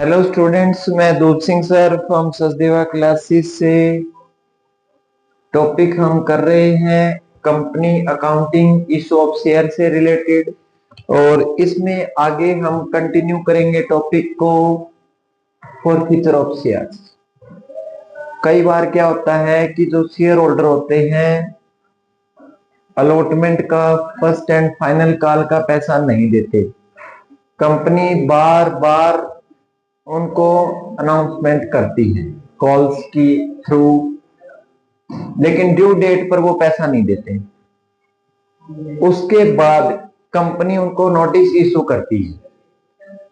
Hello students, मैं दूध Singh sir from Sachdeva classes से। टॉपिक हम कर रहे हैं company accounting issue of share से रिलेटेड, और इसमें आगे हम कंटिन्यू करेंगे टॉपिक को फॉर फ्यूचर ऑफ शेयर्स। कई बार क्या होता है कि जो शेयर होल्डर होते हैं अलॉटमेंट का फर्स्ट एंड फाइनल कॉल का पैसा नहीं देते। कंपनी बार बार उनको अनाउंसमेंट करती है कॉल्स की थ्रू, लेकिन ड्यू डेट पर वो पैसा नहीं देते। उसके बाद कंपनी उनको नोटिस इशू करती है।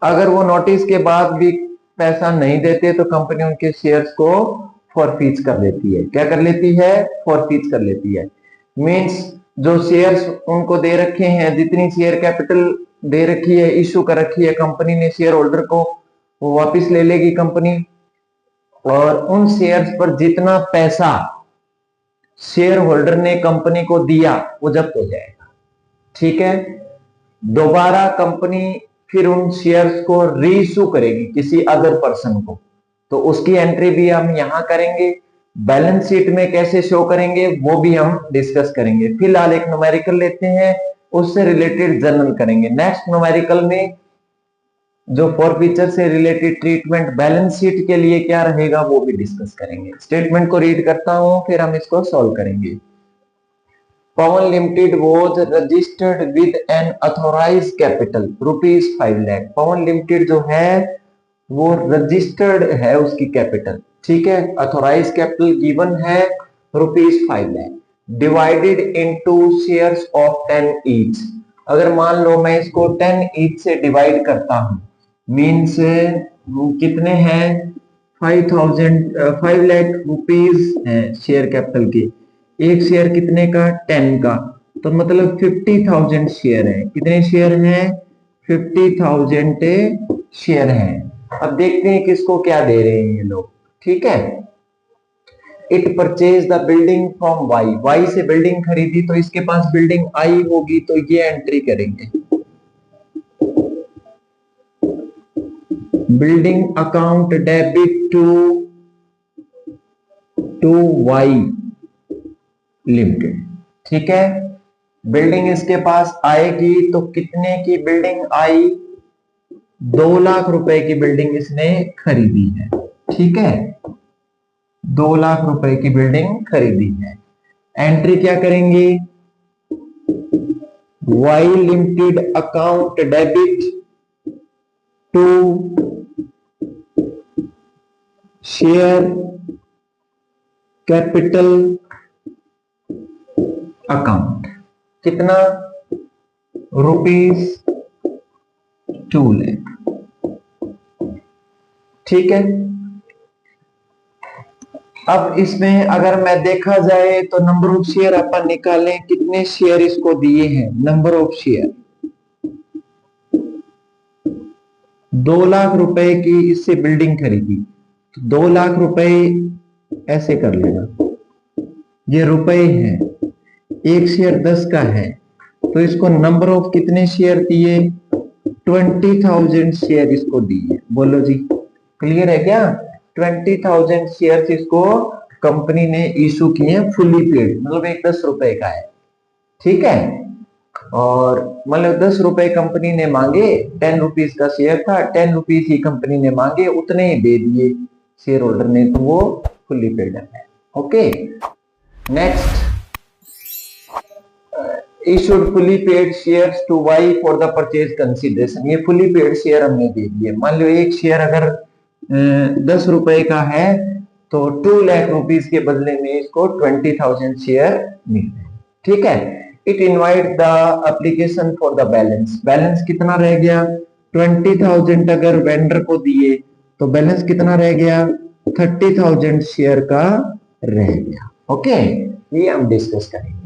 अगर वो नोटिस के बाद भी पैसा नहीं देते तो कंपनी उनके शेयर्स को फॉरफीट कर लेती है। क्या कर लेती है? फॉरफीट कर लेती है। मींस जो शेयर्स उनको दे रखे हैं, जितनी शेयर कैपिटल दे रखी है, इशू कर रखी है कंपनी ने शेयर होल्डर को, वो वापस ले लेगी कंपनी। और उन शेयर्स पर जितना पैसा शेयर होल्डर ने कंपनी को दिया वो जब्त हो जाएगा। ठीक है। दोबारा कंपनी फिर उन शेयर्स को रीइश्यू करेगी किसी अदर पर्सन को, तो उसकी एंट्री भी हम यहां करेंगे। बैलेंस शीट में कैसे शो करेंगे वो भी हम डिस्कस करेंगे। फिलहाल एक न्यूमेरिकल लेते हैं, उससे रिलेटेड जर्नल करेंगे। नेक्स्ट न्यूमेरिकल में जो फॉरफीचर से रिलेटेड ट्रीटमेंट बैलेंस शीट के लिए क्या रहेगा वो भी डिस्कस करेंगे। स्टेटमेंट को रीड करता हूं, फिर हम इसको सॉल्व करेंगे। Pawan limited was registered with an authorised capital ₹5 lakh. Pawan limited जो है वो रजिस्टर्ड है, उसकी कैपिटल ठीक है, अथोराइज कैपिटल गिवन है ₹5 lakh, divided into shares of 10 each. अगर मान लो मैं इसको 10 ईच से डिवाइड करता हूं, मीन्स कितने हैं, 5 लाख रुपीज है शेयर कैपिटल के। एक शेयर कितने का? 10 का, तो मतलब 50,000 शेयर है। कितने शेयर हैं? 50,000 शेयर हैं। अब देखते हैं किसको क्या दे रहे हैं ये लोग। ठीक है। It purchase the building from Y, Y से बिल्डिंग खरीदी, तो इसके पास बिल्डिंग आई होगी, तो ये एंट्री करेंगे। Building account debit to Y limited. ठीक है। बिल्डिंग इसके पास आएगी, तो कितने की बिल्डिंग आई? 2 लाख रुपए की बिल्डिंग इसने खरीदी है। ठीक है, 2 लाख रुपए की बिल्डिंग खरीदी है। एंट्री क्या करेंगे? Y limited account debit to share capital account. कितना? ₹2 लाख। ठीक है। अब इसमें अगर मैं देखा जाए तो नंबर ऑफ शेयर अपन निकालें, कितने शेयर इसको दिए हैं। नंबर ऑफ शेयर 2 लाख रुपए की इससे बिल्डिंग खरीदी, तो 2 लाख रुपए ऐसे कर लेना, ये रुपए हैं। एक शेयर 10 का है, तो इसको नंबर ऑफ कितने शेयर दिए? 20,000 शेयर इसको दिए। बोलो जी, क्लियर है क्या? 20,000 शेयर इसको कंपनी ने इशू किए, फुली पेड, मतलब एक 10 रुपए का है। ठीक है। और मतलब 10 रुपए कंपनी ने मांगे, 10 रुपीज का शेयर था, 10 रुपीज ही कंपनी ने मांगे, उतने ही दे दिए शेयर होल्डर ने, तो वो फुली पेड है। Okay. Next, issued fully paid shares to Y for the purchase consideration। ये fully paid शेयर हमने दे दिए। मान लो एक शेयर अगर 10 रुपए का है, तो 2 लाख रुपीज के बदले में इसको 20,000 शेयर मिल रहे हैं। ठीक है। It invite the application for the balance. Balance कितना रह गया? 20,000 अगर वेंडर को दिए तो बैलेंस कितना रह गया? 30,000 शेयर का रह गया। ओके, ये हम डिस्कस करेंगे।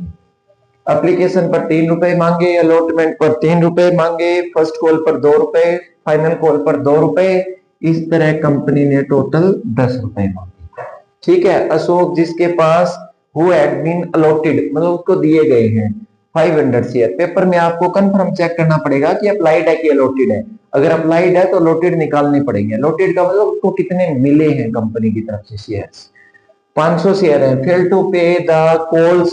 एप्लीकेशन पर 3 रुपए मांगे, अलॉटमेंट पर 3 रुपए मांगे, फर्स्ट कॉल पर 2 रुपए, फाइनल कॉल पर 2 रुपए, इस तरह कंपनी ने टोटल 10 रुपए मांगे। ठीक है। अशोक जिसके पास हु हैड बीन अलॉटेड, मतलब उसको दिए गए हैं, 500 शेयर। पेपर में आपको कंफर्म चेक करना पड़ेगा कि अप्लाइड है कि अलॉटेड है। अगर अप्लाइड है तो अलॉटेड निकालने पड़ेंगे। अलॉटेड का मतलब उसको कितने मिले हैं कंपनी की तरफ से शेयर्स। 500 शेयर है। फेल टू पे द कॉल्स,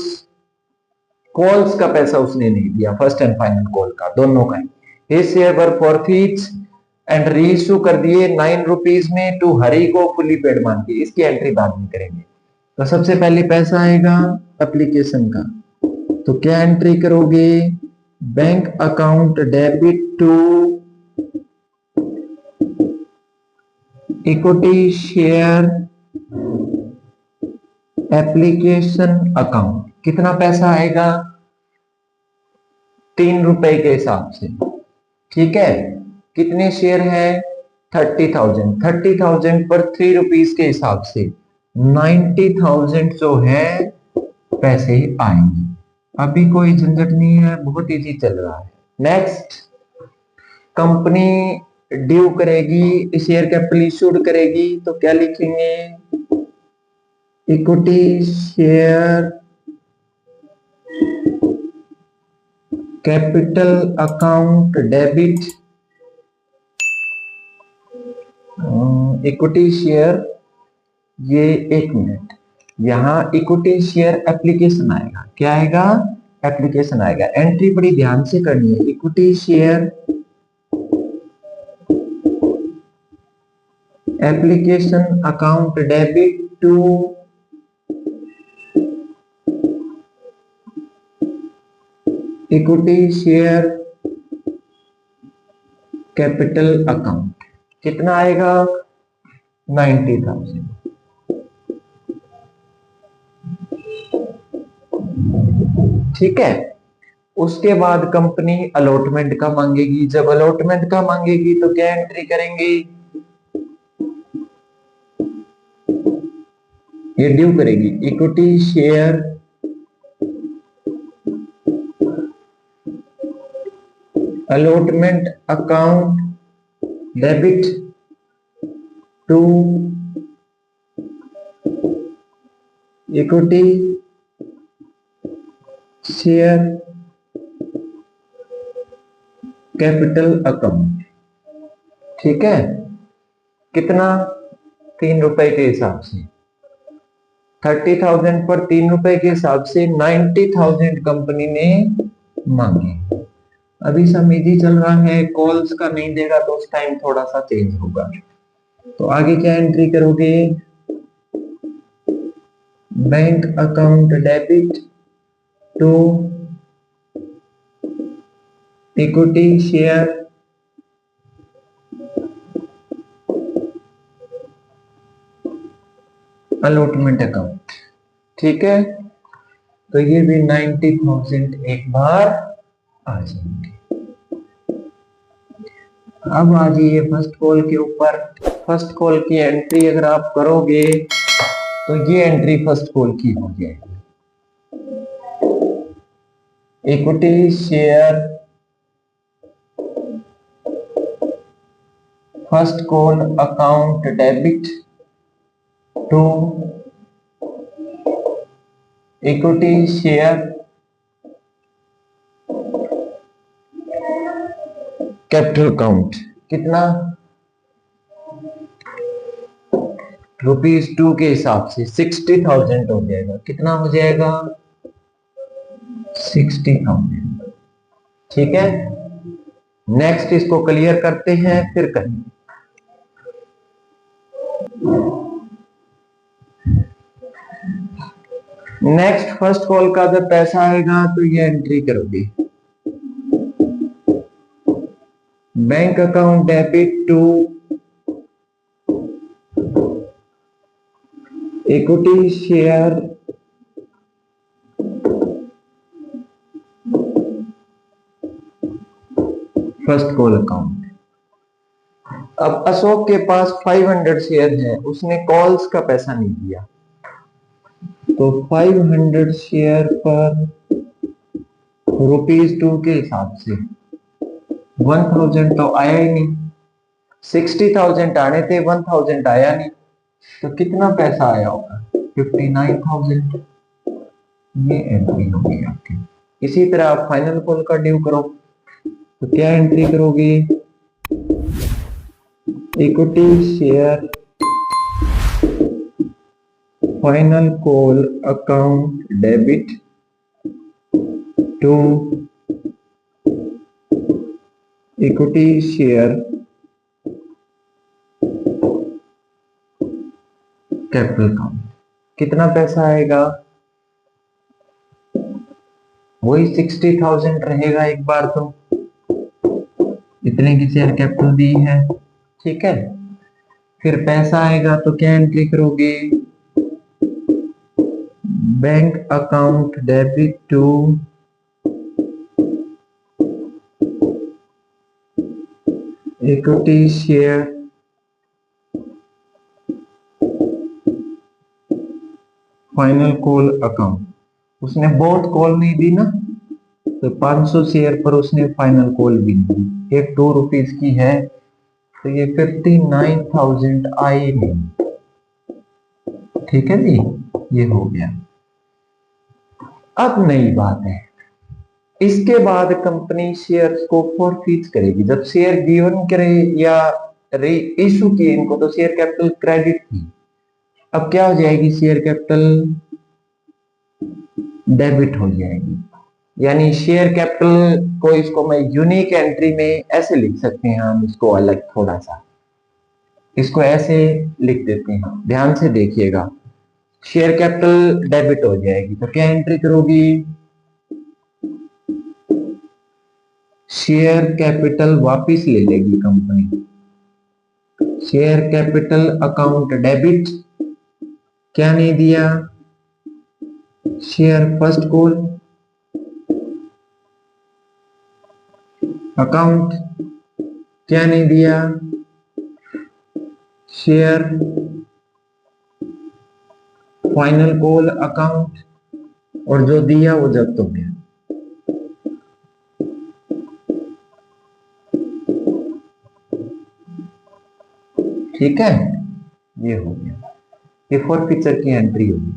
कॉल्स का पैसा उसने नहीं दिया, फर्स्ट एंड फाइनल कॉल का, दोनों का। His share were forfeits and reissue कर दिए 9 रुपीज में टू हरी को फुली पेड मान के। इसकी एंट्री बाद में करेंगे। तो सबसे पहले पैसा आएगा एप्लीकेशन का, तो क्या एंट्री करोगे? Bank account debit to equity share application account. कितना पैसा आएगा? 3 रुपए के हिसाब से, ठीक है। कितने शेयर है? 30,000। 30,000 पर 3 रुपीज के हिसाब से 90,000 जो है पैसे आएंगे। अभी कोई झंझट नहीं है, बहुत इजी चल रहा है। नेक्स्ट, कंपनी ड्यू करेगी, शेयर कैपिटल इशूड करेगी, तो क्या लिखेंगे? Equity share capital account debit, equity share, ये 1 मिनट, यहां इक्विटी शेयर एप्लीकेशन आएगा। क्या आएगा? एप्लीकेशन आएगा। एंट्री बड़ी ध्यान से करनी है। Equity share application account debit to equity share capital account. कितना आएगा? 90,000। ठीक है। उसके बाद कंपनी अलॉटमेंट का मांगेगी। जब अलॉटमेंट का मांगेगी तो क्या एंट्री करेंगे? ये ड्यू करेगी। Equity share allotment account debit to equity share capital account. ठीक है। कितना? 3 रुपए के हिसाब से। 30,000 पर 3 रुपए के हिसाब से 90,000 कंपनी ने मांगे। अभी सब इजी चल रहा है। कॉल्स का नहीं देगा तो उस टाइम थोड़ा सा चेंज होगा। तो आगे क्या एंट्री करोगे? Bank account debit to equity share allotment account. ठीक है। तो ये भी 90,000 एक बार आ जाएंगे। अब आ जाइए फर्स्ट कॉल के ऊपर। फर्स्ट कॉल की एंट्री अगर आप करोगे तो ये एंट्री फर्स्ट कॉल की हो जाएगी। Equity share first call account debit to equity share capital account. कितना? ₹2 के हिसाब से 60,000 हो जाएगा। कितना हो जाएगा? 60,000। ठीक है। नेक्स्ट इसको क्लियर करते हैं फिर करेंगे। नेक्स्ट फर्स्ट कॉल का जब पैसा आएगा तो ये एंट्री करोगे। Bank account debit to equity share first call account. अब अशोक के पास 500 शेयर है, उसने कॉल्स का पैसा नहीं दिया, तो 500 शेयर पर ₹2 के हिसाब से 1,000 तो आया ही नहीं। 60,000 आने थे, 1,000 आया नहीं, तो कितना पैसा आया होगा? 59,000। ये एंट्री होगी आपकी। इसी तरह आप फाइनल कॉल का ड्यू करो, तो क्या एंट्री करोगे? Equity share final call account debit to equity share capital account. कितना पैसा आएगा? वही 60,000 रहेगा एक बार, तो इतने की शेयर कैपिटल दी है, ठीक है। फिर पैसा आएगा तो क्या एंट्री करोगे? Bank account debit to equity share final call account. उसने बहुत कॉल नहीं दी ना, तो 500 शेयर पर उसने फाइनल कॉल भी दी, एक 2 रुपीज की है, तो ये 59,000 आए नहीं, ठीक है जी, ये हो गया। अब नई बात है, इसके बाद कंपनी शेयर्स को फॉरफीट करेगी। जब शेयर गिवन करे या इशू किए इनको, तो शेयर कैपिटल क्रेडिट थी, अब क्या हो जाएगी? शेयर कैपिटल डेबिट हो जाएगी। यानी शेयर कैपिटल को, इसको मैं यूनिक एंट्री में ऐसे लिख सकते हैं हम, इसको अलग थोड़ा सा, इसको ऐसे लिख देते हैं, ध्यान से देखिएगा। शेयर कैपिटल डेबिट हो जाएगी तो क्या एंट्री करोगी? शेयर कैपिटल वापिस ले लेगी company, share capital account debit, क्या नहीं दिया? शेयर फर्स्ट कॉल अकाउंट, क्या नहीं दिया? शेयर फाइनल कॉल अकाउंट, और जो दिया वो जब्त हो गया। ठीक है, ये हो गया, ये फॉरफीचर की एंट्री होगी।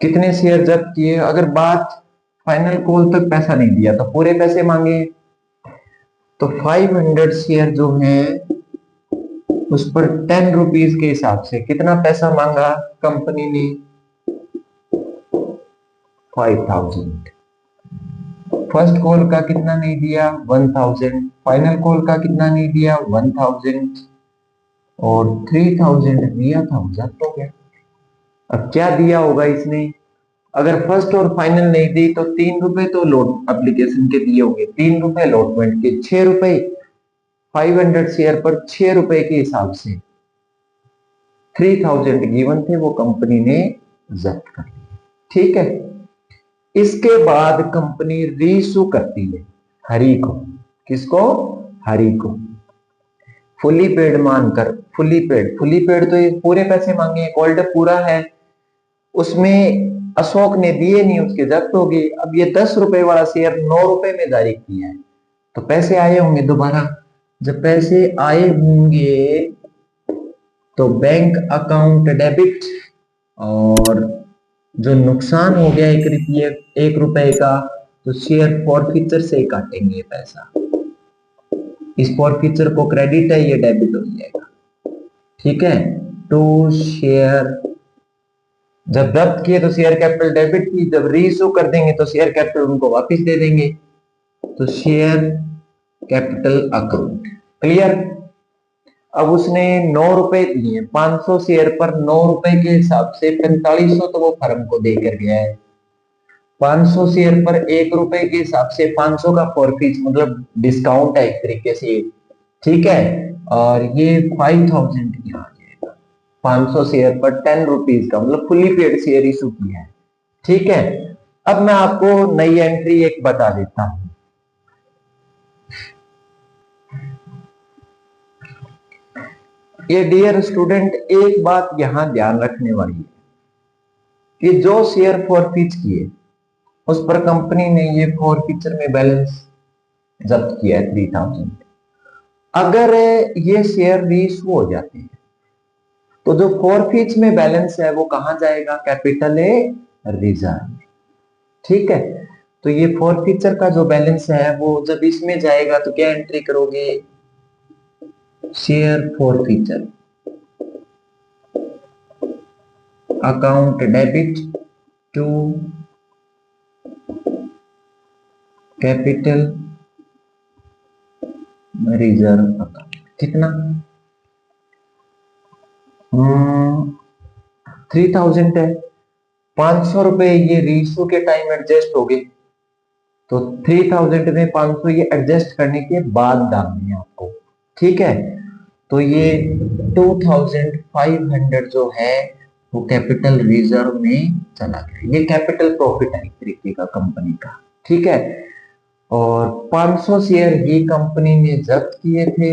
कितने शेयर जब्त किए? अगर बात फाइनल कॉल तक पैसा नहीं दिया तो पूरे पैसे मांगे, तो 500 शेयर जो है उस पर 10 रुपीज के हिसाब से कितना पैसा मांगा कंपनी ने? 5,000। फर्स्ट कॉल का कितना नहीं दिया? 1,000। फाइनल कॉल का कितना नहीं दिया? 1,000। और 3,000 दिया था, जब्त हो गया। अब क्या दिया होगा इसने? अगर फर्स्ट और फाइनल नहीं दी तो 3 रुपए तो लोड एप्लीकेशन के दिए होंगे, 3 रुपए लॉटमेंट के, 6 रुपए 500 शेयर पर 6 रुपए के हिसाब से 3,000 गिवन थे, वो कंपनी ने जब्त कर लिया। ठीक है, इसके बाद कंपनी रीइशू करती है हरी को। किसको? हरी को। फुली पेड मानकर, फुली पेड तो ये पूरे पैसे मांगे, गोल्ड पूरा है, उसमें अशोक ने दिए नहीं, उसके जब्त हो गए। अब ये 10 रुपए वाला शेयर 9 रुपए में जारी किया है, तो पैसे आए होंगे दोबारा। जब पैसे आए होंगे तो बैंक अकाउंट डेबिट, और जो नुकसान हो गया 1 रुपए का, तो शेयर फॉरफीचर से ही काटेंगे पैसा। इस फॉरफीचर को क्रेडिट है, ये डेबिट हो जाएगा। ठीक है, तो शेयर जब जब्त किए तो शेयर कैपिटल डेबिट की, जब रीइशू कर देंगे तो शेयर कैपिटल उनको वापस दे देंगे, तो शेयर कैपिटल अकाउंट। क्लियर? अब उसने 9 रुपए दिए, 500 शेयर पर 9 रुपए के हिसाब से 4500 तो वो फर्म को देकर गया है। 500 शेयर पर 1 रुपए के हिसाब से 500 का फॉरफीट, मतलब डिस्काउंट है एक तरीके से। ठीक है, और ये 5,000 यहाँ 500 शेयर पर 10 रुपीज का, मतलब फुली पेड शेयर इशू किया है। ठीक है, अब मैं आपको नई एंट्री एक बता देता हूं। ये डियर स्टूडेंट, एक बात यहां ध्यान रखने वाली है कि जो शेयर फॉरफीट किए उस पर कंपनी ने ये फॉरफीचर में बैलेंस जब्त किया है 3,000। अगर ये शेयर रीइशू हो जाते हैं तो जो फॉरफीट में बैलेंस है वो कहां जाएगा? Capital reserve. ठीक है, तो ये फॉरफीचर का जो बैलेंस है वो जब इसमें जाएगा तो क्या एंट्री करोगे, share forfeiture account debit to capital reserve account. कितना, 3000 है, 500 रुपए ये रीइशू के टाइम एडजस्ट हो गए, तो 3000 में 500 ये एडजस्ट करने के बाद डालनी है आपको, ठीक है। तो ये 2500 जो है वो कैपिटल रिजर्व में चला गया, ये कैपिटल प्रॉफिट है एक तरीके का कंपनी का, ठीक है। और 500 शेयर ये कंपनी ने जब्त किए थे,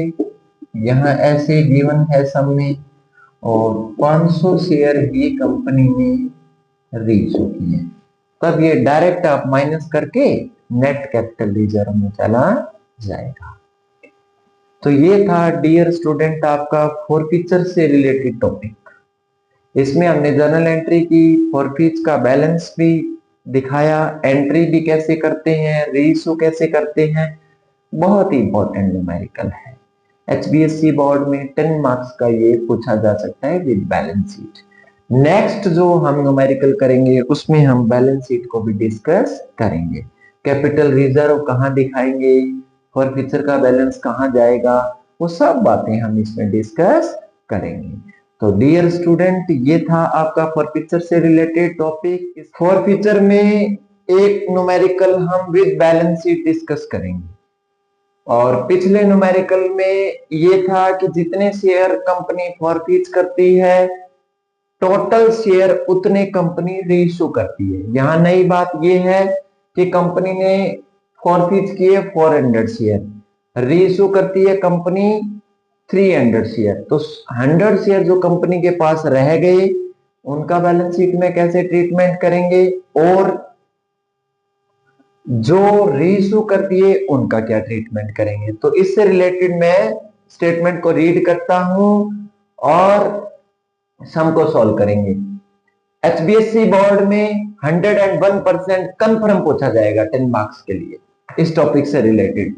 यहां ऐसे गिवन है सम में, और 500 शेयर ये कंपनी ने रीइशू किए, तब ये डायरेक्ट आप माइनस करके नेट कैपिटल रिजर्व में चला जाएगा। तो ये था डियर स्टूडेंट आपका फॉरफीचर से रिलेटेड टॉपिक। इसमें हमने जर्नल एंट्री की, फॉरफीच का बैलेंस भी दिखाया, एंट्री भी कैसे करते हैं, रीइशू कैसे करते हैं, बहुत ही इंपॉर्टेंट न्यूमेरिकल है। एचबीएससी बोर्ड में 10 मार्क्स का ये पूछा जा सकता है विद बैलेंस शीट। नेक्स्ट जो हम न्यूमेरिकल करेंगे उसमें हम बैलेंस शीट को भी डिस्कस करेंगे, कैपिटल रिजर्व कहां दिखाएंगे, फॉरफीचर का बैलेंस कहां जाएगा, वो सब बातें हम इसमें डिस्कस करेंगे। तो डियर स्टूडेंट ये था आपका फॉरफीचर से रिलेटेड टॉपिक। फॉरफीचर में एक न्यूमेरिकल हम विद बैलेंस शीट डिस्कस करेंगे, और पिछले न्यूमेरिकल में ये था कि जितने शेयर कंपनी फॉरफीच करती है टोटल शेयर उतने कंपनी रीइशू करती है। यहां नई बात यह है कि कंपनी ने फॉरफीच किए 400 शेयर, रीइशू करती है कंपनी 300 शेयर, तो 100 शेयर जो कंपनी के पास रह गए उनका बैलेंस शीट में कैसे ट्रीटमेंट करेंगे, और जो रीइशू कर दिए उनका क्या ट्रीटमेंट करेंगे। तो इससे रिलेटेड मैं स्टेटमेंट को रीड करता हूं और सम को सॉल्व करेंगे। एचबीएससी बोर्ड में 101% कंफर्म पूछा जाएगा 10 मार्क्स के लिए इस टॉपिक से related.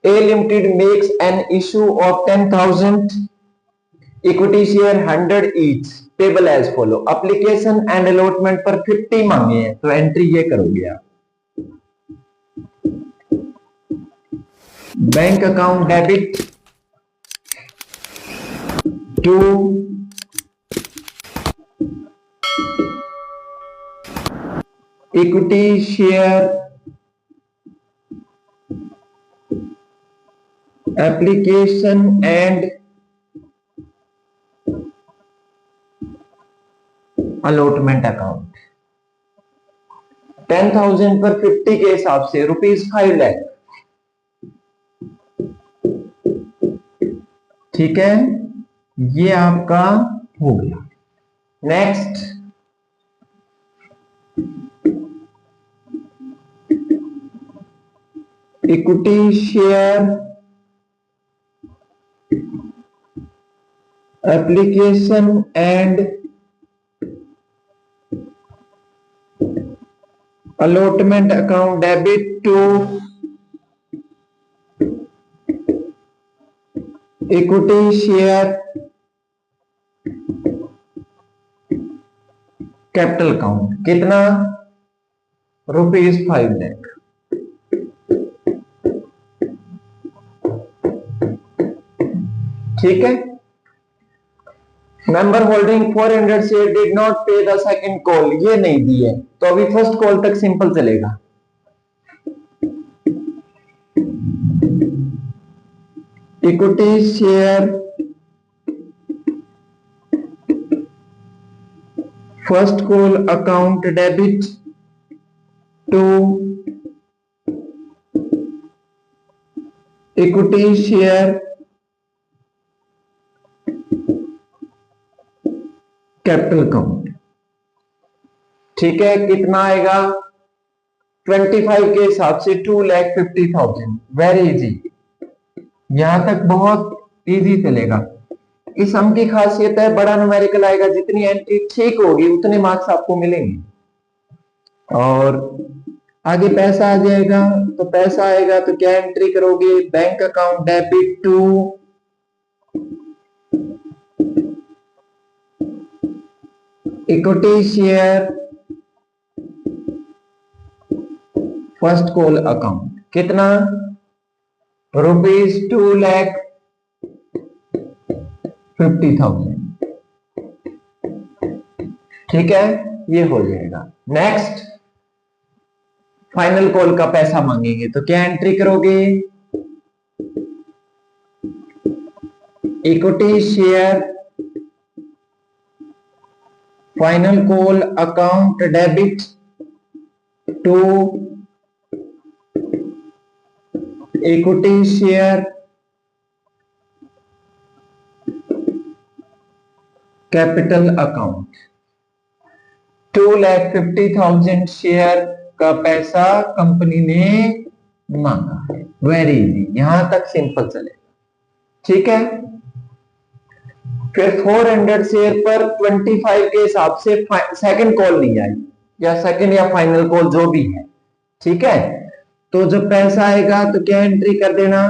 A Limited makes an issue of 10,000 equity share 100 each payable as follow। Application and allotment पर 50 मांगे हैं, तो एंट्री ये करोगे आप, bank account debit to equity share application and allotment account. 10,000 पर 50 के हिसाब से ₹5 लाख, ठीक है, ये आपका हो गया। Next equity share application and allotment account debit to equity share capital account, कितना, ₹5 लाख। ठीक है, member holding 400 share did not pay the second call, ये नहीं दी है, तो अभी फर्स्ट कॉल तक सिंपल चलेगा। Equity share first call account debit to equity share capital account, ठीक है, कितना आएगा, 25 के हिसाब से 2,50,000। वेरी इजी, यहां तक बहुत इजी चलेगा। इस सम की खासियत है बड़ा न्यूमेरिकल आएगा, जितनी एंट्री ठीक होगी उतने मार्क्स आपको मिलेंगे। और आगे पैसा आ जाएगा, तो पैसा आएगा तो क्या एंट्री करोगे, bank account debit to equity share first call account. कितना, ₹2,50,000। ठीक है, ये हो जाएगा। नेक्स्ट, फाइनल कॉल का पैसा मांगेंगे तो क्या एंट्री करोगे, equity share final call account debit to equity share capital account. 2,50,000 share का पैसा कंपनी ने मांगा है। वेरी इजी, यहां तक सिंपल चलेगा। ठीक है, फिर 400 शेयर पर 25 के हिसाब से सेकंड कॉल नहीं आई, या सेकंड या फाइनल कॉल जो भी है। ठीक है, तो जब पैसा आएगा तो क्या एंट्री कर देना,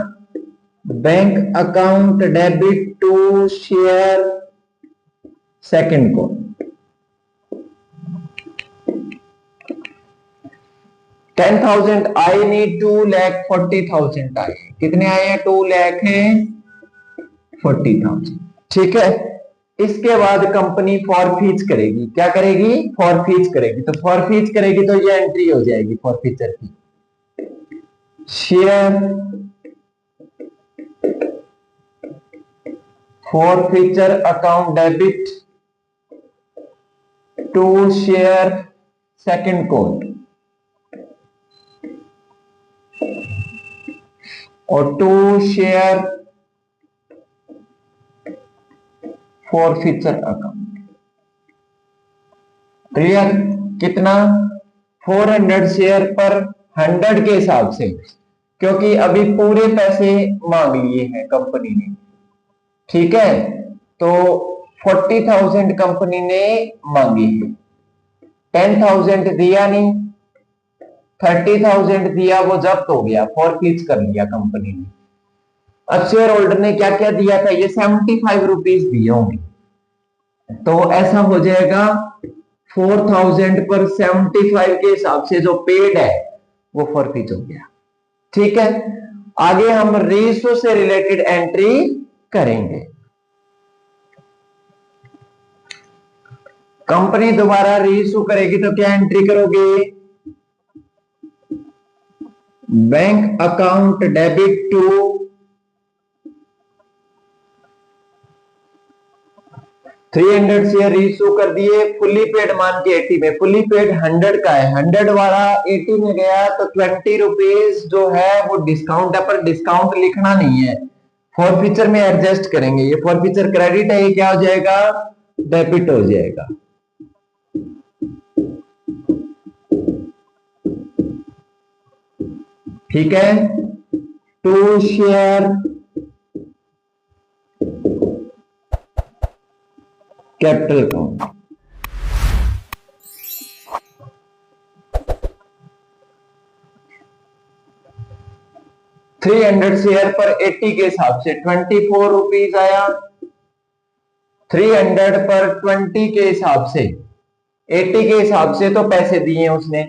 bank account debit to share second call. 10,000 आए नहीं, 2,40,000 आए। कितने आए हैं, 2,40,000। ठीक है, इसके बाद कंपनी फॉरफीच करेगी। क्या करेगी, फॉरफीच करेगी। तो फॉरफीच करेगी तो ये एंट्री हो जाएगी फॉरफीचर की, share forfeiture account debit to share second call, और to share forfeiture account. Clear, कितना, 400 शेयर पर 100 के हिसाब से, क्योंकि अभी पूरे पैसे मांग लिए हैं कंपनी ने। ठीक है, तो 40,000 कंपनी ने मांगी है, 10,000 दिया नहीं, 30,000 दिया, वो जब्त हो गया, फॉरफीच कर लिया कंपनी ने। अब शेयर होल्डर ने क्या क्या दिया था, ये 75 रुपीज दिए होंगे, तो ऐसा हो जाएगा 4,000 पर 75 के हिसाब से जो पेड है वो फॉरफीच हो गया। ठीक है, आगे हम रेशो से रिलेटेड एंट्री करेंगे। कंपनी दोबारा रीइश्यू करेगी तो क्या एंट्री करोगे, bank account debit to $300 share reissue कर दिए, फुली पेड मान के 80 में, फुली पेड 100 का है, 100 वाला 80 में गया तो 20 रुपीज जो है वो डिस्काउंट है, पर डिस्काउंट लिखना नहीं है, फॉरफीचर में एडजस्ट करेंगे। ये फॉरफीचर क्रेडिट है, ये क्या हो जाएगा, डेबिट हो जाएगा। ठीक है, to share capital account, $300 share पर 80 के हिसाब से 24 रुपीज आया। 300 पर 20 के हिसाब से 80 के हिसाब से तो पैसे दिए उसने,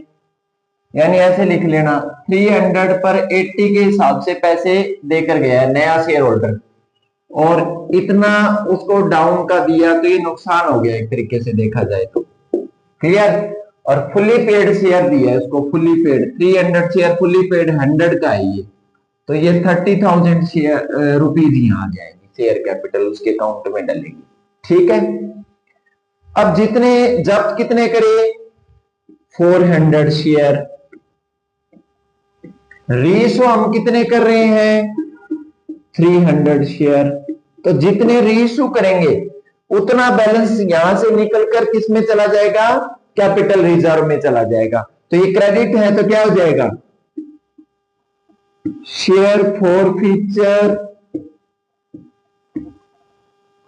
यानी ऐसे लिख लेना 300 पर 80 के हिसाब से पैसे देकर गया है नया शेयर होल्डर, और इतना उसको डाउन का दिया, तो ये नुकसान हो गया एक तरीके से देखा जाए तो। क्लियर, और फुली पेड शेयर दिया है उसको, fully paid 300 share fully paid 100 का है ये, तो ये 30,000 शेयर रुपीज यहाँ आ जाएंगे, शेयर कैपिटल उसके अकाउंट में डलेगी। ठीक है, अब जितने जब्त कितने करे, 400 शेयर, रेशो हम कितने कर रहे हैं, 300 शेयर, तो जितने रेशो करेंगे उतना बैलेंस यहां से निकलकर किस में चला जाएगा, कैपिटल रिजर्व में चला जाएगा। तो ये क्रेडिट है तो क्या हो जाएगा, share forfeiture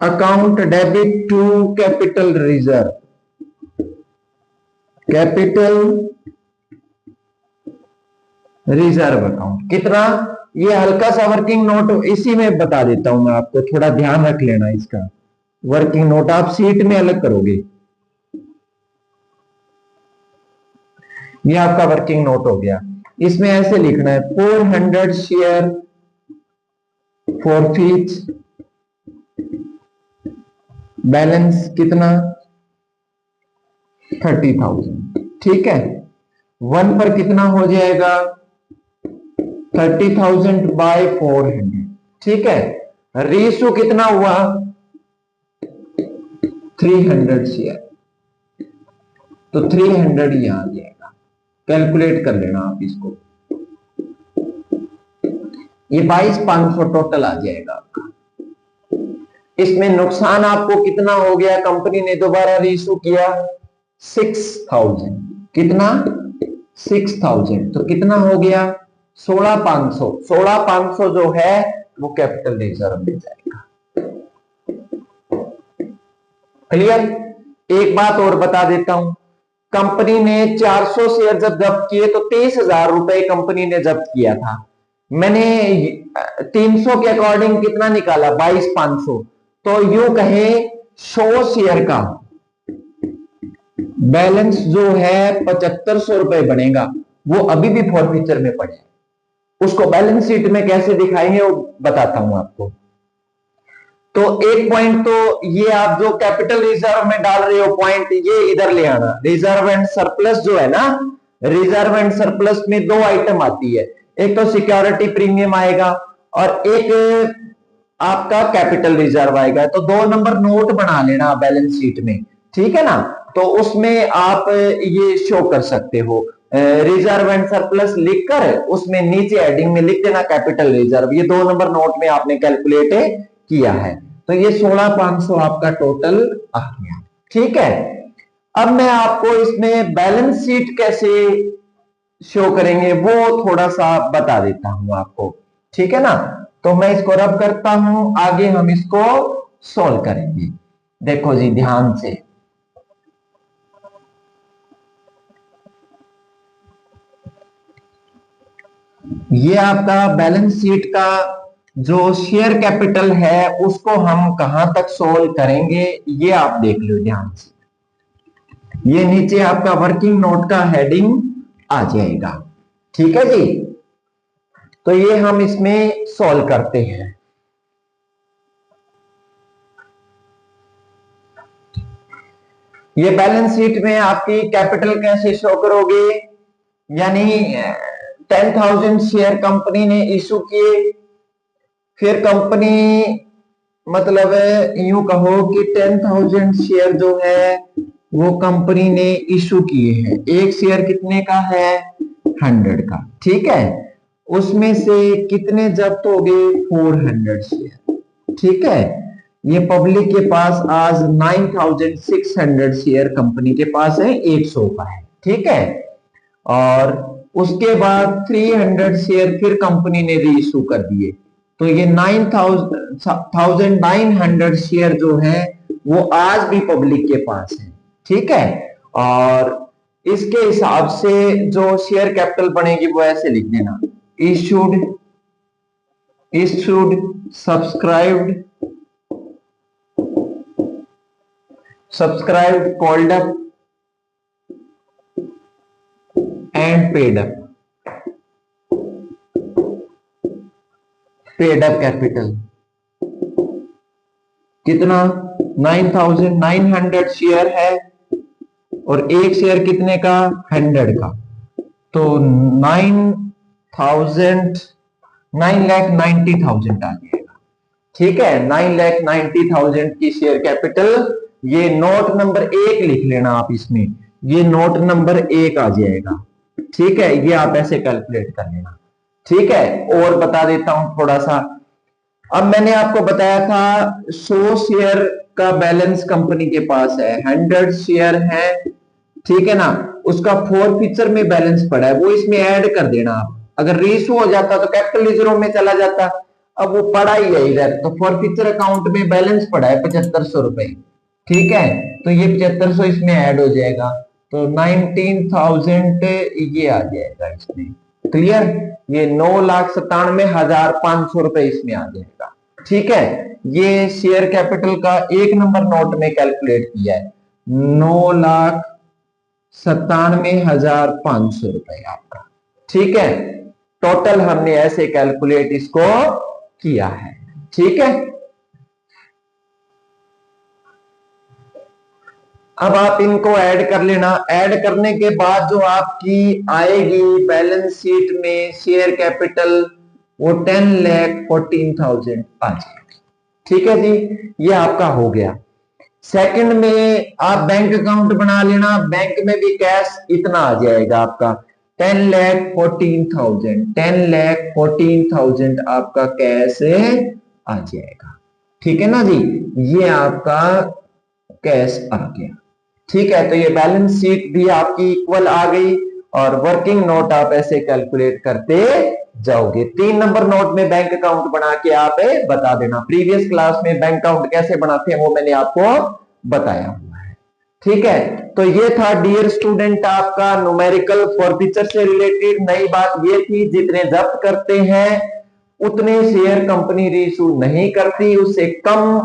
account debit to capital reserve, capital reserve account कितना, ये हल्का सा वर्किंग नोट इसी में बता देता हूं मैं आपको, थोड़ा ध्यान रख लेना इसका। वर्किंग नोट आप सीट में अलग करोगे, ये आपका वर्किंग नोट हो गया। इसमें ऐसे लिखना है 400 शेयर फॉरफीट, बैलेंस कितना 30,000, ठीक है। वन पर कितना हो जाएगा 30,000 बाय 400, ठीक है। रेशो कितना हुआ 300 शेयर, तो 300 यहां आ जाएगा, कैलकुलेट कर लेना आप इसको, ये 22,500 टोटल आ जाएगा आपका। इसमें नुकसान आपको कितना हो गया, कंपनी ने दोबारा रीइशू किया 6,000, कितना 6,000, तो कितना हो गया 16,500, 16,500 जो है वो कैपिटल रिजर्व में जाएगा। क्लियर। एक बात और बता देता हूं, कंपनी ने 400 शेयर जब जब्त किए तो 23,000 रुपए कंपनी ने जब्त किया था, मैंने 300 के अकॉर्डिंग कितना निकाला 22,500, तो यूं कहे 100 शेयर का बैलेंस जो है 7,500 रुपए बनेगा, वो अभी भी फॉरफीचर में पड़े, उसको बैलेंस शीट में कैसे दिखाएंगे वो बताता हूं आपको। तो एक पॉइंट तो ये आप जो कैपिटल रिजर्व में डाल रहे हो पॉइंट, ये इधर ले आना। रिजर्व एंड सरप्लस जो है ना, रिजर्व एंड सरप्लस में दो आइटम आती है, एक तो सिक्योरिटी प्रीमियम आएगा और एक आपका कैपिटल रिजर्व आएगा। तो 2 नंबर नोट बना लेना बैलेंस शीट में, ठीक है ना, तो उसमें आप ये शो कर सकते हो रिजर्व एंड सरप्लस लिखकर, उसमें नीचे हेडिंग में लिख देना कैपिटल रिजर्व, ये 2 नंबर नोट में आपने कैलकुलेट किया है। तो ये 16,500 आपका टोटल आ गया, ठीक है। अब मैं आपको इसमें बैलेंस शीट कैसे शो करेंगे वो थोड़ा सा बता देता हूं आपको, ठीक है ना। तो मैं इसको रब करता हूं, आगे हम इसको सॉल्व करेंगे। देखो जी ध्यान से, ये आपका बैलेंस शीट का जो शेयर कैपिटल है उसको हम कहां तक सोल्व करेंगे, ये आप देख लो ध्यान से। ये नीचे आपका वर्किंग नोट का हेडिंग आ जाएगा, ठीक है जी। तो ये हम इसमें सॉल्व करते हैं। ये बैलेंस शीट में आपकी कैपिटल कैसे शो करोगे, यानी 10,000 शेयर कंपनी ने इशू किए, फिर कंपनी मतलब यूं कहो कि 10,000 शेयर जो है वो कंपनी ने इशू किए हैं, एक शेयर कितने का है 100 का, ठीक है। उसमें से कितने जब्त हो गए 400 शेयर, ठीक है। ये पब्लिक के पास आज 9,600 शेयर कंपनी के पास है, 100 का है, ठीक है। और उसके बाद 300 शेयर फिर कंपनी ने रीइशू कर दिए, तो ये 9,900 शेयर जो है वो आज भी पब्लिक के पास है, ठीक है। और इसके हिसाब से जो शेयर कैपिटल बनेगी वो ऐसे लिख देना, issued subscribed called up and paid up capital कितना 9,900 शेयर है और एक शेयर कितने का 100 का, तो 9,90,000 आ जाएगा, ठीक है। 9,90,000 की शेयर कैपिटल, ये नोट नंबर 1 लिख लेना आप इसमें, ये नोट नंबर 1 आ जाएगा, ठीक है। ये आप ऐसे कैलकुलेट कर लेना, ठीक है। और बता देता हूं थोड़ा सा, अब मैंने आपको बताया था 100 शेयर का बैलेंस कंपनी के पास है, 100 शेयर है, ठीक है ना, उसका फॉरफीचर में बैलेंस पड़ा है, वो इसमें ऐड कर देना आप। अगर रीइशू हो जाता तो कैपिटल रिजर्व में चला जाता, अब वो पड़ा ही है इधर, तो फॉरफीचर अकाउंट में बैलेंस पड़ा है 7,500 रुपए, ठीक है। तो ये 7,500 इसमें ऐड हो जाएगा, तो 19,000 ये आ जाएगा इसमें, क्लियर, ये 9,97,500 रुपए इसमें आ जाएगा। ठीक है, ये शेयर कैपिटल का 1 नंबर नोट में कैलकुलेट किया है, 9,97,500 रुपए आपका। ठीक है, टोटल हमने ऐसे कैलकुलेट इसको किया है। ठीक है, अब आप इनको ऐड कर लेना। ऐड करने के बाद जो आपकी आएगी बैलेंस शीट में शेयर कैपिटल, वो 10,14,000 आ जाएगी। ठीक है जी, ये आपका हो गया। सेकंड में आप बैंक अकाउंट बना लेना, बैंक में भी कैश इतना आ जाएगा आपका 10,14,000, 10,14,000 आपका कैश आ जाएगा। ठीक है ना जी, ये आपका कैश आ गया। ठीक है, तो ये बैलेंस शीट भी आपकी इक्वल आ गई और वर्किंग नोट आप ऐसे कैलकुलेट करते जाओगे। 3 नंबर नोट में बैंक अकाउंट बना के आप बता देना। प्रीवियस क्लास में बैंक अकाउंट कैसे बनाते हैं वो मैंने आपको बताया हुआ है। ठीक है, तो ये था डियर स्टूडेंट आपका न्यूमेरिकल फॉरफीचर से रिलेटेड। नई बात ये थी, जितने जब्त करते हैं उतने शेयर कंपनी रीइश्यू नहीं करती, उससे कम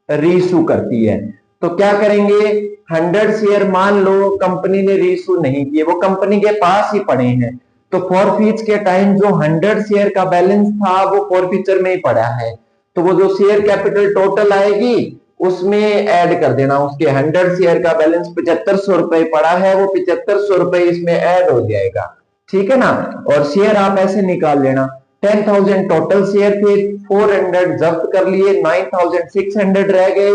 रीइश्यू करती है। तो क्या करेंगे, 100 शेयर मान लो कंपनी ने रीइश्यू नहीं किए, वो कंपनी के पास ही पड़े हैं, तो फॉरफीच के टाइम जो 100 शेयर का बैलेंस था वो फॉरफीचर में ही पड़ा है, तो वो जो शेयर कैपिटल टोटल आएगी उसमें ऐड कर देना। उसके 100 शेयर का बैलेंस 7500 रुपए पड़ा है, वो 7500 रुपए इसमें ऐड हो जाएगा। ठीक है ना, और शेयर आप ऐसे निकाल लेना, 10,000 टोटल शेयर थे, 400 जब्त कर लिए, 9,600 रह गए,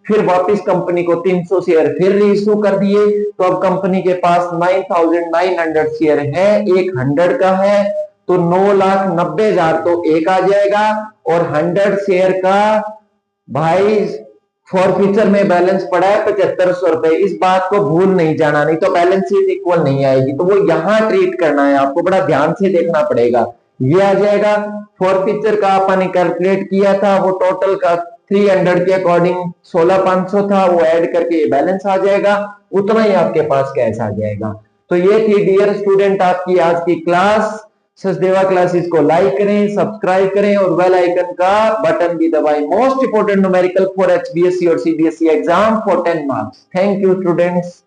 फिर वापस कंपनी को 300 शेयर फिर रीइश्यू कर दिए, तो अब कंपनी के पास 9,900 शेयर है, एक 100 का है, तो 9,90,000 तो एक आ जाएगा, और 100 शेयर का भाई फॉरफीचर में बैलेंस पड़ा है 7500 रुपए। इस बात को भूल नहीं जाना, नहीं तो बैलेंस शीट इक्वल नहीं आएगी। तो वो यहां ट्रीट करना है, आपको बड़ा ध्यान से देखना पड़ेगा। ये आ जाएगा फॉरफीचर का, आपने कैलकुलेट किया था, वो टोटल का 300 के अकॉर्डिंग 16,500 था, वो ऐड करके ये बैलेंस आ जाएगा, उतना ही आपके पास कैश आ जाएगा। तो ये थी डियर स्टूडेंट आपकी आज की क्लास। सचदेवा क्लासेस को लाइक करें, सब्सक्राइब करें और बेल आइकन का बटन भी दबाएं। Most important numerical for HBSC और CBSE exam for 10 marks. Thank you students.